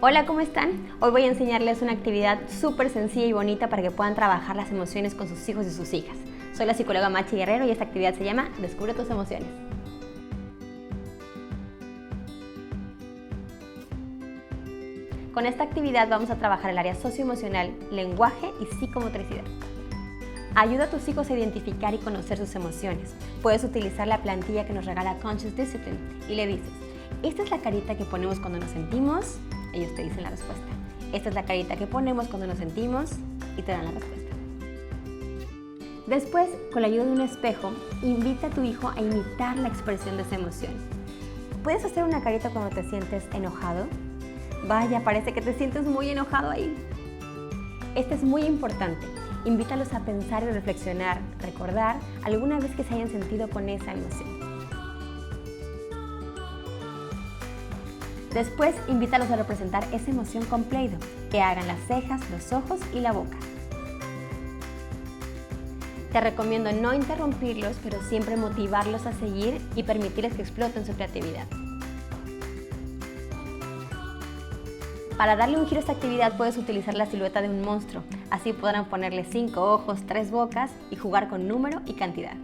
Hola, ¿cómo están? Hoy voy a enseñarles una actividad súper sencilla y bonita para que puedan trabajar las emociones con sus hijos y sus hijas. Soy la psicóloga Machi Guerrero y esta actividad se llama Descubre tus emociones. Con esta actividad vamos a trabajar el área socioemocional, lenguaje y psicomotricidad. Ayuda a tus hijos a identificar y conocer sus emociones. Puedes utilizar la plantilla que nos regala Conscious Discipline y le dices: esta es la carita que ponemos cuando nos sentimos. Ellos te dicen la respuesta. Esta es la carita que ponemos cuando nos sentimos y te dan la respuesta. Después, con la ayuda de un espejo, invita a tu hijo a imitar la expresión de esa emoción. ¿Puedes hacer una carita cuando te sientes enojado? Vaya, parece que te sientes muy enojado ahí. Esto es muy importante. Invítalos a pensar y reflexionar, recordar alguna vez que se hayan sentido con esa emoción. Después, invítalos a representar esa emoción con Play-Doh, que hagan las cejas, los ojos y la boca. Te recomiendo no interrumpirlos, pero siempre motivarlos a seguir y permitirles que exploten su creatividad. Para darle un giro a esta actividad puedes utilizar la silueta de un monstruo, así podrán ponerle 5 ojos, 3 bocas y jugar con número y cantidad.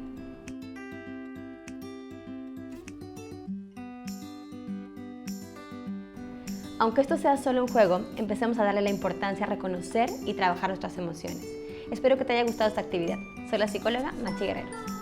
Aunque esto sea solo un juego, empecemos a darle la importancia a reconocer y trabajar nuestras emociones. Espero que te haya gustado esta actividad. Soy la psicóloga Machi Guerrero.